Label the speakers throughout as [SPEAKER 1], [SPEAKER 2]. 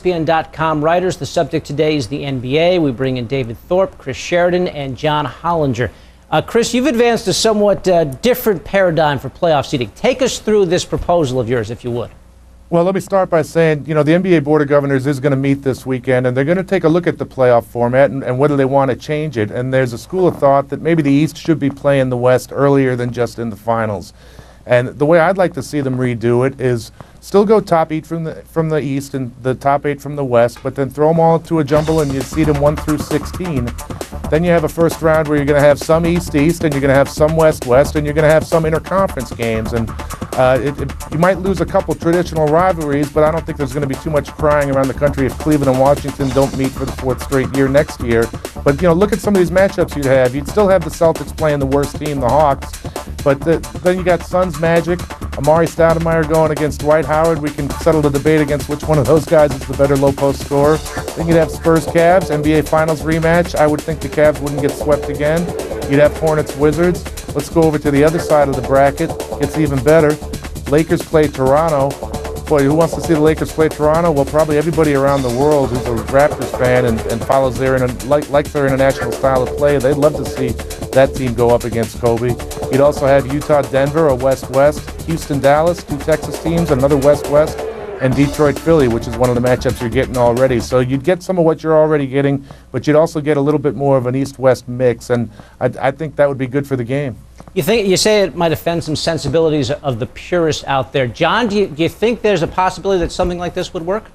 [SPEAKER 1] ESPN.com writers. The subject today is the NBA. We bring in David Thorpe, Chris Sheridan, and John Hollinger. Chris, you've advanced a somewhat different paradigm for playoff seeding. Take us through this proposal of yours, if you would.
[SPEAKER 2] Well, let me start by saying, the NBA Board of Governors is going to meet this weekend, and they're going to take a look at the playoff format and whether they want to change it. And there's a school of thought that maybe the East should be playing the West earlier than just in the finals. And the way I'd like to see them redo it is still go top 8 from the East and the top 8 from the West, but then throw them all into a jumble and you seed them 1 through 16. Then you have a first round where you're going to have some East-East, and you're going to have some West-West, and you're going to have some interconference games. And you might lose a couple traditional rivalries, but I don't think there's going to be too much crying around the country if Cleveland and Washington don't meet for the 4th straight year next year. But, look at some of these matchups you'd have. You'd still have the Celtics playing the worst team, the Hawks. But then you got Suns Magic, Amari Stoudemire going against Dwight Howard. We can settle the debate against which one of those guys is the better low-post scorer. Then you'd have Spurs-Cavs, NBA Finals rematch. I would think the Cavs wouldn't get swept again. You'd have Hornets-Wizards. Let's go over to the other side of the bracket. It's even better. Lakers play Toronto. Boy, who wants to see the Lakers play Toronto? Well, probably everybody around the world who's a Raptors fan and follows their likes their international style of play. They'd love to see that team go up against Kobe. You'd also have Utah-Denver, a West-West, Houston-Dallas, 2 Texas teams, another West-West, and Detroit-Philly, which is one of the matchups you're getting already. So you'd get some of what you're already getting, but you'd also get a little bit more of an East-West mix, and I think that would be good for the game.
[SPEAKER 1] You say it might offend some sensibilities of the purists out there. John, do you think there's a possibility that something like this would work?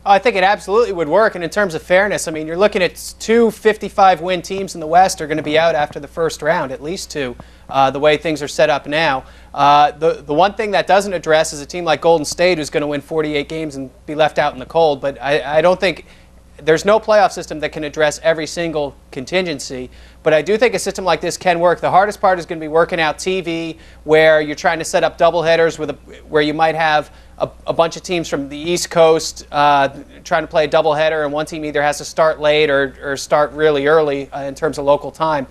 [SPEAKER 3] I think it absolutely would work, and in terms of fairness, I mean, you're looking at 2 55-win teams in the West are going to be out after the first round, at least 2, the way things are set up now. The one thing that doesn't address is a team like Golden State who's going to win 48 games and be left out in the cold, but I don't think there's no playoff system that can address every single contingency, but I do think a system like this can work. The hardest part is going to be working out TV, where you're trying to set up doubleheaders where you might have a bunch of teams from the East Coast trying to play a doubleheader, and one team either has to start late or start really early in terms of local time.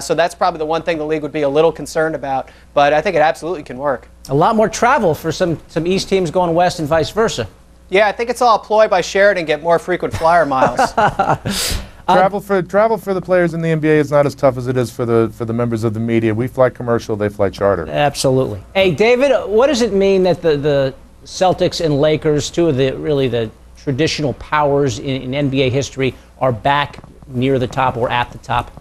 [SPEAKER 3] So that's probably the one thing the league would be a little concerned about, but I think it absolutely can work.
[SPEAKER 1] A lot more travel for some East teams going West and vice versa.
[SPEAKER 3] Yeah, I think it's all a ploy by Sheridan, get more frequent flyer miles.
[SPEAKER 2] Travel for the players in the NBA is not as tough as it is for the members of the media. We fly commercial, they fly charter.
[SPEAKER 1] Absolutely. Hey, David, what does it mean that the Celtics and Lakers, 2 of the traditional powers in NBA history, are back near the top or at the top?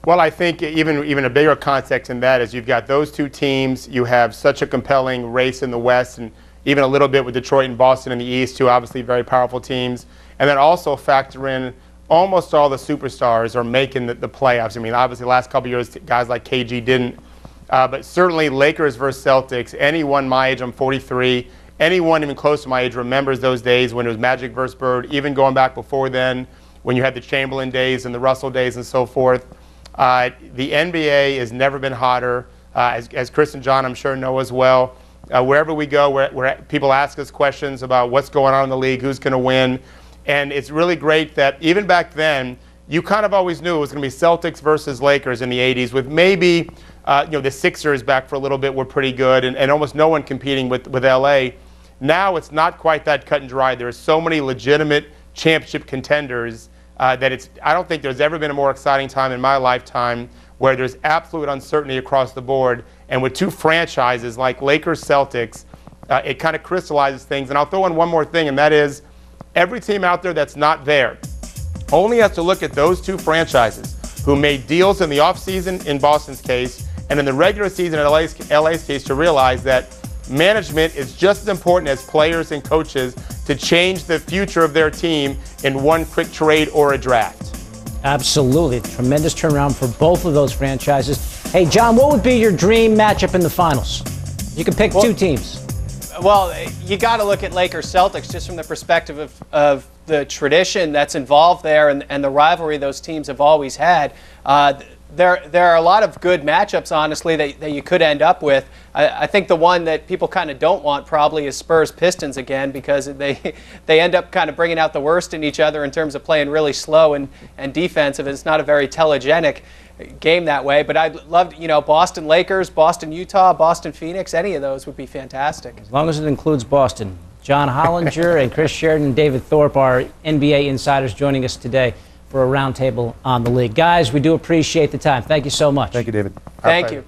[SPEAKER 4] Well, I think even a bigger context in that is you've got those 2 teams. You have such a compelling race in the West, and even a little bit with Detroit and Boston in the East, 2 obviously very powerful teams. And then also factor in almost all the superstars are making the playoffs. I mean, obviously the last couple of years, guys like KG didn't. But certainly Lakers versus Celtics, anyone my age, I'm 43, anyone even close to my age remembers those days when it was Magic versus Bird, even going back before then, when you had the Chamberlain days and the Russell days and so forth. The NBA has never been hotter, as Chris and John I'm sure know as well. Wherever we go, where people ask us questions about what's going on in the league, who's going to win. And it's really great that even back then, you kind of always knew it was going to be Celtics versus Lakers in the 80s, with maybe the Sixers back for a little bit were pretty good, and almost no one competing with LA. Now it's not quite that cut and dry. There are so many legitimate championship contenders that I don't think there's ever been a more exciting time in my lifetime, where there's absolute uncertainty across the board. And with 2 franchises like Lakers, Celtics, it kind of crystallizes things. And I'll throw in one more thing, and that is every team out there that's not there only has to look at those 2 franchises who made deals in the offseason in Boston's case and in the regular season in LA's case to realize that management is just as important as players and coaches to change the future of their team in one quick trade or a draft.
[SPEAKER 1] Absolutely. Tremendous turnaround for both of those franchises. Hey, John, what would be your dream matchup in the finals? You can pick 2 teams.
[SPEAKER 3] Well, you got to look at Lakers-Celtics just from the perspective of the tradition that's involved there and the rivalry those teams have always had. There are a lot of good matchups, honestly, that you could end up with. I think the one that people kind of don't want probably is Spurs-Pistons again, because they end up kind of bringing out the worst in each other in terms of playing really slow and defensive. It's not a very telegenic game that way, but I'd love, Boston Lakers, Boston Utah, Boston Phoenix, any of those would be fantastic.
[SPEAKER 1] As long as it includes Boston. John Hollinger and Chris Sheridan and David Thorpe, our NBA insiders, joining us today for a roundtable on the league. Guys, we do appreciate the time. Thank you so much.
[SPEAKER 2] Thank you, David.
[SPEAKER 3] Thank you.